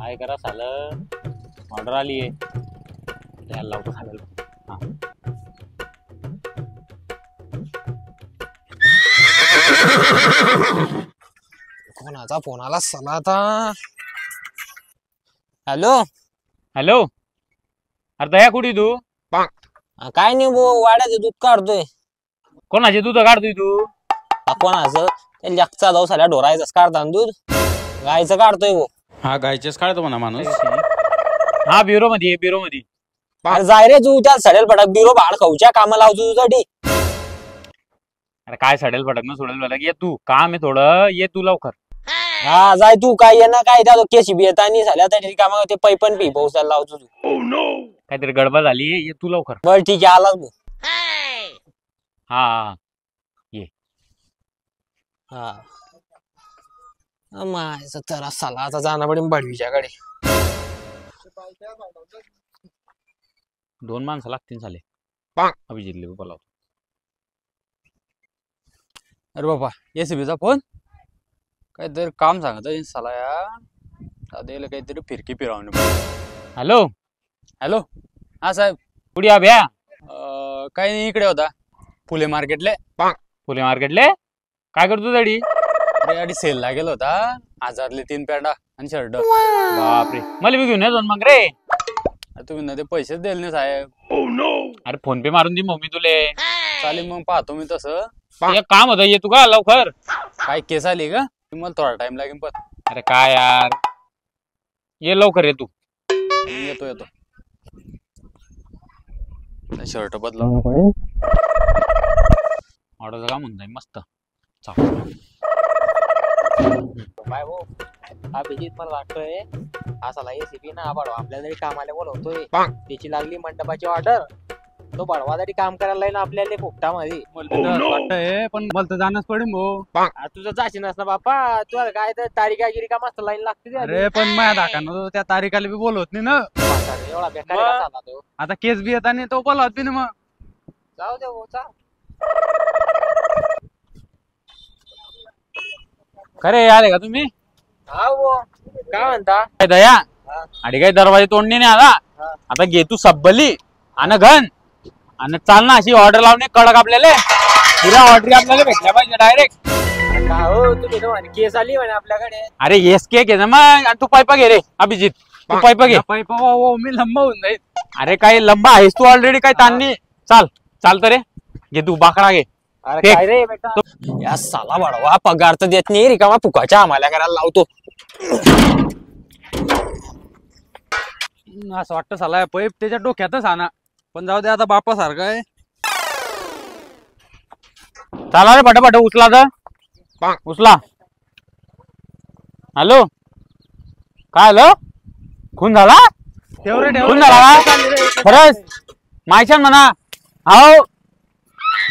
काय करा सालं ऑर्डर आली आहे द्यायला लावतो चालेल. हा कोणाचा फोन आला सला आता. हॅलो हॅलो अरे दया कुठे तू? काय नाही भाऊ वाड्याचं दूध काढतोय. कोणाचे दूध काढतोय तू? कोणाचं ते लेकचा जाऊ साल्या ढोरायचंच काढता दूध गायचं काढतोय भाऊ. हा गायचेच काढतो म्हणा माणूस. हा ब्युरो मध्ये ब्युरो मध्ये. अरे जाय रे तू त्या सडेल फटक बिरो भाड खाऊच्या कामाला लावतो तुझ्यासाठी. अरे काय सडेल फटक न सोडेल फटक ये तू काम आहे थोडं ये तू लवकर. हा जाय तू काय ये ना काय त्या केसी बी येता आणि झाल्या त्या कामा ते पैपण पी पावसाला लावतो तू. काहीतरी गडबड झाली ये तू लवकर. बर ठीक आहे आलाच भाऊ. हा ये. हा मायचं तर साला आता जाणं पडेल बडवीच्याकडे. 2 माणसं लागतील झाले अभिजितले बोलाव. अरे बाबा एसीबीचा फोन काहीतरी काम सांगत साला या दादा काहीतरी फिरकी फिरवून. हॅलो हॅलो हा साहेब कुठे अभ्या? काही नाही इकडे होता फुले मार्केटले. फुले मार्केटले काय करतो गाडी? गाडी सेल लागेल होता 1000ले 3 पॅन्टा आणि शर्ट. बापरे मला बी घेऊन येतो मग रे. तुम्ही ना ते पैसेच दिले नाही साहेब. अरे फोन पे मारून दे मम्मी तुले. चालेल मग पाहतो मी तसं. एक काम होतं ये तू का लवकर. काय केस आली का? मला थोडा टाइम लागेल पण. अरे काय यार ये लवकर ये तू. येतो येतो शर्ट बदला. ऑर्डरचं काम होऊन जाईल मस्त. बाय भाऊ अभिजित मला वाटतोय असाला एसीबी ना बडवा आपल्याला तरी कामाला बोलवतोय. त्याची लागली मंडपाची ऑर्डर तो बडवा तरी काम करायला ना आपल्याला फुकटामध्ये. वाटतंय पण मला तर जाणंच पडेल भाऊ. तुझं जाशील ना बापा तुला काय तर तारीखा गिरी का मस्त लाईन लागते. अरे पण माझ्या दाखवणार त्या तारीखाला बी बोलवत नाही ना. एवढा बेकार झाला तो. आता केस बी येता नाही तो बोलवत बी ना. मग जाऊ दे भाऊ चा. खरे आले का तुम्ही? हा भाऊ काय म्हणता? काय दया आणि काही दरवाजे तोडणे नाही आला. आता घे तू सब्बली आणि घन आणि चाल ना अशी ऑर्डर लावणे कडक आपल्याला. पुऱ्या ऑर्डर आपल्याला भेटल्या पाहिजे डायरेक्ट. हो तुम्ही तर केस आली म्हणे आपल्याकडे. अरे येस केक आहे ना मग. आणि तू पायपा घे रे अभिजित. तू पायपा घे. मी लंबा होऊन जाईल. अरे काही लंबा आहेस तू ऑलरेडी काही ताण नाही. चाल चालतं रे घे तू बाकडा घे. अरे काय रे बेटा या साला बडवा पगार तर देत नाही रिकामा फुकाच्या आम्हाला करायला लावतो. असं वाटतं साला पैप त्याच्या डोक्यातच आणा. पण जाऊ दे आता बापा सारखा आहे. चला रे पटापट उचला तर उचला. हॅलो काय आलं? खून झाला? खून झाला खरंच मायच्यान म्हणा. हो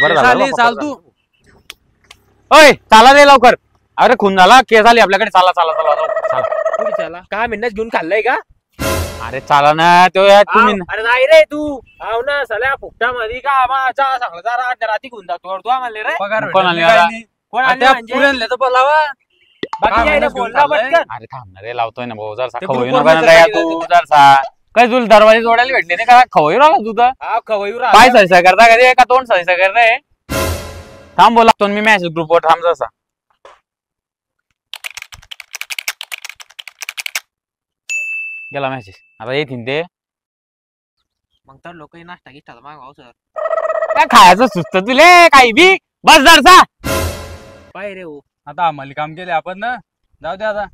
बरं झालं चाल तू. ओय चाला रे लवकर. अरे खून झाला केस आली आपल्याकडे. चाला चाला चला चला काय मिनिट घेऊन खाल्लंय का? अरे चाला ना तो तुम्ही. अरे नाही रे तू आव ना सल्या फुकटा मध्ये का आम्हाला सांगलं जरा रात्री घेऊन जातो तू आम्हाला रे. पगार कोण आले? कोण आले म्हणजे? तर बोलावा. बाकी यायला बोलला पटकन. अरे थांब ना रे लावतोय ना भाऊ. जर खवई नका तू जरसा. काय तुला दरवाजे जोडायला भेटले नाही का? खवई राहिला तू तर. हा खवईवर पाय सहिसा करता का रे का तोंड सहिसा करताय? थांब बोला मी मॅसेज ग्रुपवर थांब जसा. गेला मॅसेज आता येतील ते. मग तर लोक नाश्ता गिष्टा मागवाव सर. काय खायचं सुचत तुले काही बी. बस जरसा पाय रे. आता आम्हाला काम केले आपण ना. जाऊ दे आता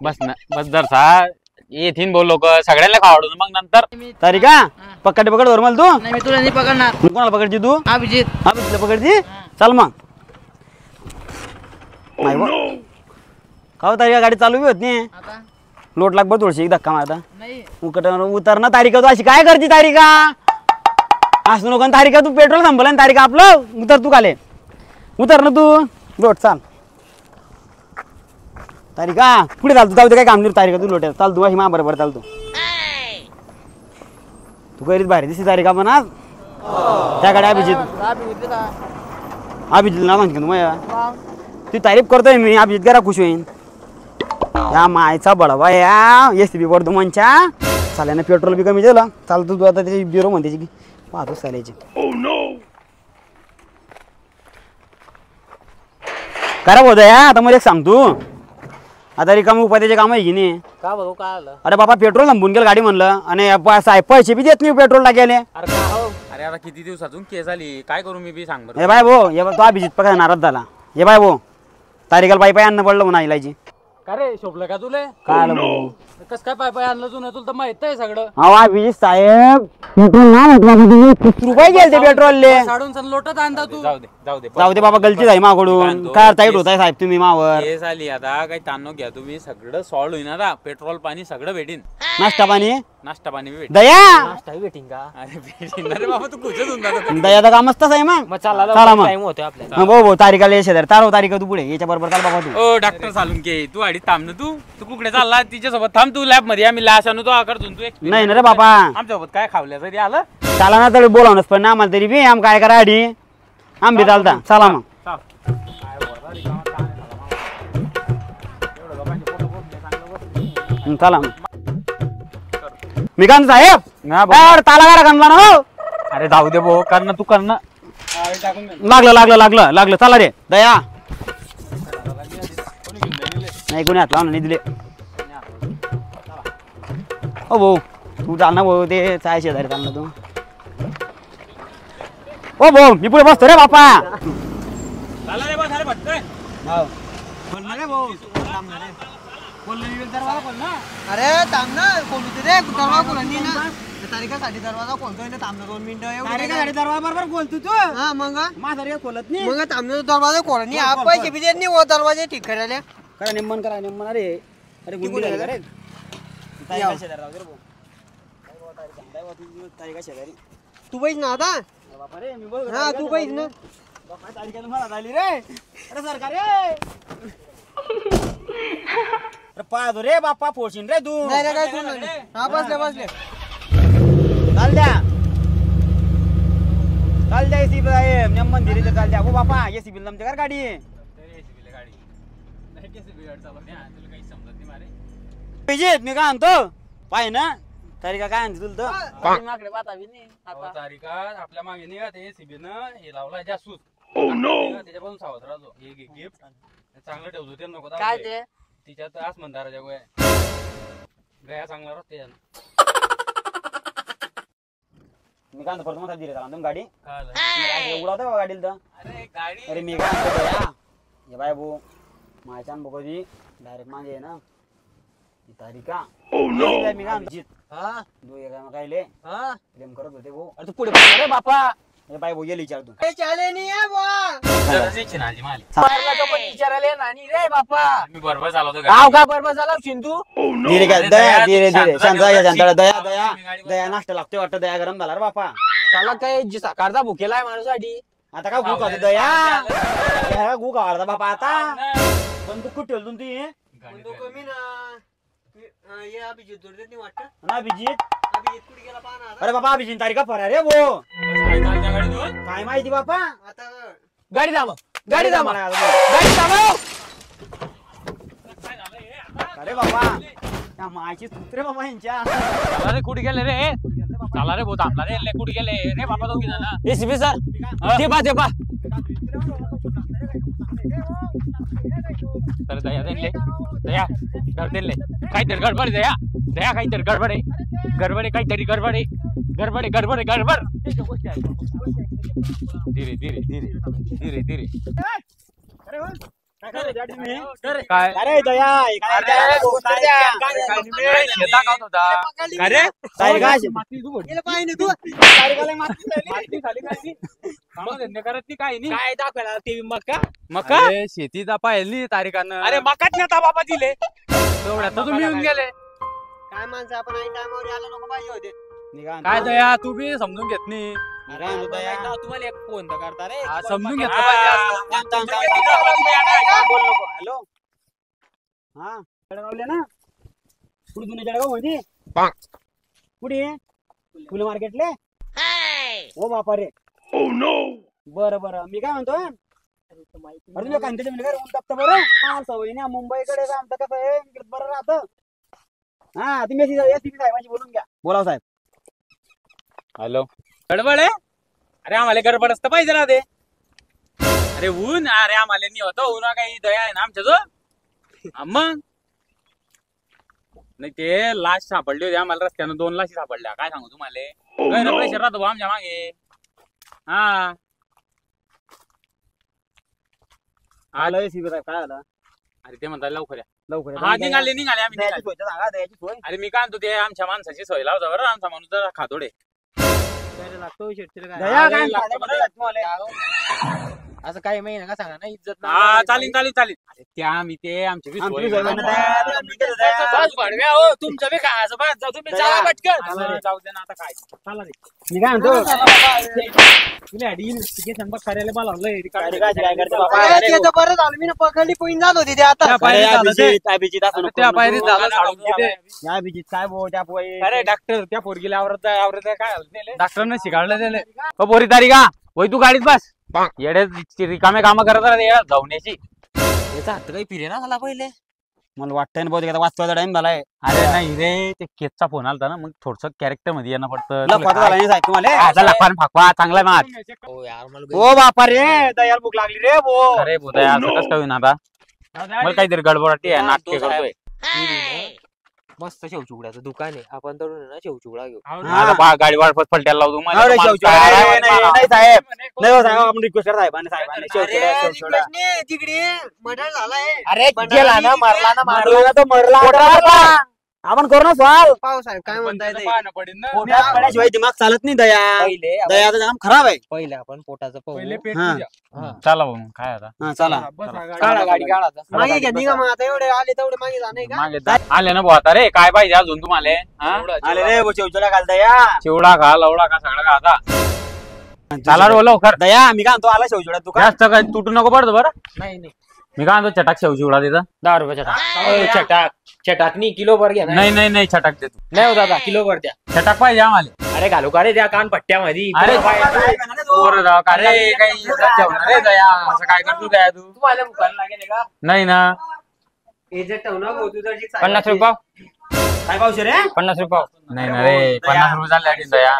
बस ना बस जरसा येतील बोल लोक सगळ्यांना खावडून मग नंतर. तारिका पकड पकड वर मला तू. नाही मी तुला नाही पकडणार. कोणाला पकडची तू? अभिजित. अभिजितला पकडची. चल मग का तारिका गाडी चालू बी होत नाही. आता लोट लाग बघ थोडीशी एक धक्का मारता. नाही उतर ना तारिका. तू अशी काय करते तारिका? असं नको तारिका. तू पेट्रोल थांबवलं ना तारिका आपलं. उतर तू खाले. उतर ना तू. लोट चाल तारिका. पुढे चाल तू. जाऊ दे काय काम नाही तारिका. तू लोट चाल तू अशी मा बरोबर चाल तू. तू करीत भारी दिसते तारिका पण आज. त्याकडे अभिजित अभिजित ना म्हणतो मग ती तारीफ करतोय मी. अभिजित करा खुश होईन. या मायचा बडवा या एसीबी वर्धमानच्या साल्यानं पेट्रोल बी कमी दिलं. चालतो तू आता त्याची बिरो म्हणते की पाहतो साल्याची. करा बोध या आता मला एक सांगतो. आता रिकामी उपाध्याचे काम आहे की नाही. का भाऊ काय आलं? अरे बाबा पेट्रोल थांबून गेलं गाडी म्हणलं आणि पैसे बी देत नाही पेट्रोल टाकायला. अरे का हो? अरे आता किती दिवसातून केस आली काय करू मी बी सांग बरं. हे बाय भाऊ हे तो अभिजित पका नाराज झाला. हे बाय भाऊ तारीखाला पायी पायी अन्न पडलं म्हणा इलायची. का रे शोभलं का तुले? काय आलं भाऊ कस काय पाय आणलं तू? तुला तर माहित आहे सगळं. अहो अभिजित साहेब पेट्रोल ना म्हटलं रुपये गेले पेट्रोलले. साडून सण लोटत आणता तू. जाऊ दे जाऊ दे जाऊ दे बाबा गलती झाली माकडून. काय टाईट होताय साहेब तुम्ही मावर. केस आली आता काही ताण घ्या तुम्ही सगळं सॉल्व होईन आता. पेट्रोल पाणी सगळं भेटीन. नाश्ता पाणी नाश्ता पाणी बी भेटेन. दया नाश्ता भेटीन का? अरे भेटीन रे बाबा तू खुशच होऊन जातो. दयाचा कामच तसं आहे मग. मग चला चला मग. टाइम होतोय आपल्याला. भाऊ भाऊ तारीखाला शेजारी तारव तारीख तू पुढे याच्या बरोबर चाल बाबा तू. ओ डॉक्टर चालून घे तू आडी थांब ना तू. तू कुकडे चालला तिच्यासोबत थांब तू लॅब मध्ये. आम्ही लाश आणू तो आकडून तू नाही ना रे बाबा आमच्यासोबत काय खावल्या तरी आलं. चला ना तरी बोलावणच पण आम्हाला तरी बी आम काय करा आधी आम बी चालता. चला मग चला मग. मी कांत साहेब ताला गाडा कांदला ना हो. अरे जाऊ दे भाऊ कर ना तू कर ना. लागलं लागलं लागलं लागलं चला रे दया. नाही कोणी हात लावून नाही दिले. हो भाऊ तू चाल ना भाऊ ते चाय शेजारी चाल ना तू. ओ भाऊ मी पुढे बसतो रे बापा. चला रे बस अरे भटकय. अरे थांब ना कोण रे दरवाजा कोणी ना तारीखासाठी दरवाजा कोणतोय ना थांब ना 2 मिनिटं. तारीखासाठी दरवाजा बरोबर बोलतो तू. हा मग माझा रे खोलत नाही मग थांब ना दरवाजा कोणी आप पैसे बी देत नाही वो दरवाजे ठीक करायला. करा निम्मन करा निम्मन. अरे अरे गुंडी झाली का रे. तारीखा शेजारी राहू दे रे भाऊ. तारीखा शेजारी तू बैस ना आता. बापा रे मी बोल. हा तू बैस ना. बापा तारीखाला मला झाली रे. अरे सरकार रे. अरे पाहतो रे बाप्पा फोडशीन रे तू. नाही रे काय तू नाही. हा बसले बसले. चाल द्या चाल द्या एसी साहेब निम्मन धीरे चाल द्या. हो बापा एसी बिल आमच्या घर गाडी आहे. पाहिजे मी काय आणतो पाय ना तारीखा काय आणतो तुला तर. माकडे पाहता बी नाही आता. तारीखा आपल्या मागे निघत एसीबी न हे लावला जासूस. त्याच्यापासून सावध राहतो. हे गिफ्ट चांगलं ठेवतो ते नको. काय ते? तिच्यात आसमंदाराच्या गोया गया चांगला राहतो त्याच्यानं. मी काय परत मोठा धीरे चालतो गाडी कळालं? उडवतो बा गाडीला तर. अरे गाडी अरे मी काय म्हणतो या हे बाय भाऊ माझ्या बघी डायरेक्ट मागे आहे ना तारीखा. मी काय जीत हा दो काय ले हा. प्रेम करत होते भाऊ. अरे तू पुढे बस रे बापा. हे बाय भाऊ ये विचार तू. ए चाले नाही आहे बुवा. पारला पण विचारायला नाही रे बापा. मी बरोबर चालवतो गाव का बरोबर झाला सिंधू. धीरे काय दया धीरे धीरे शांत शांत दया दया दया नाश्ता लागते वाटतं. दया गरम झाला रे बापा. त्याला काय सकाळचा भुकेला आहे माणूसाठी. आता काय भूक होती दया भूक आवडता बापा आता. पण तू कुठे ठेवलं ती तो कमी ना. ये अभिजित जोड देत नाही वाटतं. ना अभिजित. अभिजित कुठे गेला पाहा ना आता. अरे बाबा अभिजित तारीखा फरा रे वो काय माहिती बापा. आता गाडी थांब गाडी थांब मला गाडी थांब. अरे बाबा त्या मायची सूत्रे बाबा यांच्या. चला रे कुठे गेले रे. चला रे भाऊ थांबला रे. कुठे गेले रे बाबा दोघी जण. एसीबी सर ते पा तर दया दिले दया घर दिले काहीतरी गडबड दया दया काहीतरी गडबड आहे. गडबड आहे काहीतरी गडबड आहे. गडबड आहे गडबड आहे गडबड. धीरे धीरे धीरे धीरे धीरे. काय अरे दया दाखवत होता का रे. तारीखा गेला पाहिजे तू. करत ती काही नाही. काय दाखवायला टीव्ही मग मका अरे शेतीचा पाहिली तारीखानं. अरे मकाच नेता बाबा दिले तेवढ्यात तर तुम्ही येऊन गेले. काय माणसं आपण आई टायमावर यायला नको पाहिजे होते. काय दया तू बी समजून घेत नाही. तुम्हाला एक फोन तर करता रे. हा, समजून घेतलं पाहिजे. हॅलो हा जळगावले ना कुठे जुने जळगाव होती कुठे फुले मार्केटले. हो बापा रे बरं बरं मी काय म्हणतो अरे तुला कांद्याच्या मिळेल ऊन तापतं बरं हा, सवय नाही मुंबईकडे का आमचं कसं आहे इकडे बरं राहतं. हा तुम्ही एसीपी साहेबांशी बोलून घ्या. बोलाव साहेब. हॅलो गडबड आहे. अरे आम्हाला गडबड असतं पाहिजे ना ते. अरे ऊन अरे आम्हाला नाही होतं ऊन काही दया आहे ना आमच्या जो मग नाही ते लाश सापडली होती आम्हाला रस्त्यानं 2 लाशी सापडल्या काय सांगू तुम्हाला प्रेशर राहतो भाऊ आमच्या मागे. हा आलं एसीपी साहेब काय आलं अरे ते म्हणतात लवकर या. लवकर हा निघाले आम्ही द्यायची निघाले. सोय तर सांगा द्यायची सोय. अरे मी काय म्हणतो ते आमच्या माणसाची सोय लावता बरं आमचा माणूस जरा खातोडे. लागतो शेटचे काय दया काय लागतं साधं बरं. बरं तुम्हाला. असं काही महिना का सांगा ना इज्जत हा चालीन चालीन चालीन. अरे त्या मी ते आमची बी आमची सोय सोय लावतो. बनत आहे. मी केलं दया. बस भडव्या हो तुमचं बी काय असं बस जाऊ तुम्ही चला पटकन. चला, जाऊ दे ना आता काय चला रे. मी काय म्हणतो तुला इन्व्हेस्टिगेशन बघ करायला बोलावलंय. काय करते बाबा. अरे ते तर बरं झालं मी ना पकडली पळून जात होती ते आता. अरे अभिजित असं नको त्या करू. पायरीत झालं साडून किती. या अभिजित काय बोल त्या पोई. अरे डॉक्टर त्या पोरगीला आवरत आवरत काय डॉक्टरने शिकाडलं त्याला. हो पोरी तारी का होय तू गाडीत बस येडे रिकामे काम करत राहते धावण्याची. याचा हात काही फिरे ना झाला पहिले. मला वाटतंय ना बहुतेक आता वाचवायचा टाइम झालाय. अरे नाही रे ते केसचा फोन आलता ना मग थोडस कॅरेक्टर मध्ये येणं पडतं. लखवाचा झाला नाही साहेब तुम्हाला. आता लखवान फाकवा चांगला मात. हो यार मला ओ बापा रे दयाल भूक लागली रे भो. अरे बोधा असं कसं काय होईन आता मला काहीतरी गडबडाटी आहे नाटके करतोय. मस्त शेवचुकड्याचं दुकान आहे आपण तरुण आहे ना शेवचुकडा घेऊ. आता गाडी वाढपत पलट्याला लावतो अरे शेवचोडा. अरे, नाही साहेब नाही हो साहेब आपण रिक्वेस्ट करा साहेबांनी साहेबांनी शेवचोडा, शेवचोडा. रिक्वेस्ट नाही, तिकडे मर्डर झालाय. अरे गेला ना मारला ना मरला तो मरला. आपण करू ना सवाल. पाहू साहेब काय म्हणताय ते. पडेल ना पोटात पड्याशिवाय दिमाग चालत नाही दया. पहिले दयाचं काम खराब आहे. पहिले आपण पोटाचं पहिले पाहू. पेट हा. तुझ्या. चला भाऊ काय आता हा चला काढा गाडी काढा आता. मागे घेतली का मग आता एवढे आले तेवढे मागे जाणे का. मागे आले ना भाऊ आता रे काय पाहिजे अजून तुम्हाला हा? आले रे शेवचोडा घाल दया. चिवडा खा लवडा खा सगळं खा आता चला रे लवकर. दया मी काय म्हणतो आला शेवचोडा दुकान. जास्त काय तुटू नको पडतो बरं. नाही नाही मी काय म्हणतो चटाक शेव चिवडा देता 10 रुपये चटाक. चटाक चटाक नाही किलो भर घ्या. नाही नाही नाही छटाक देतो. नाही हो दादा किलो भर द्या. छटाक पाहिजे आम्हाला. अरे घालू का रे त्या कान पट्ट्यामध्ये. अरे पोरं राव का रे काही इज्जत ठेवणार रे दया असं काय करतो दया तू. तुम्हाला मुखाला लागेल का नाही ना इज्जत ठेवणार भाऊ तुझं जी 50 रुपये काय पावशे रे 50 रुपये नाही ना रे 50 रुपये झाले आणि दया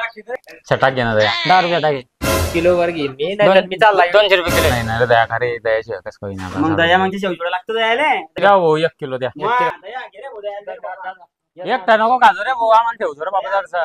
छटाक घे ना दया. 10 रुपये टाके किलो वर घेईन मी नाही मी चालला 200 रुपये किलो. नाही ना रे दया खरे दयाशिवाय कसं होईना मग दया मग शेवचोडा लागतो दयाले. द्या भाऊ 1 किलो द्या. मग दया घे रे भाऊ, दया. एकटा नको खाजो रे भाऊ आम्हाला ठेवतो रे बाबा जरसा.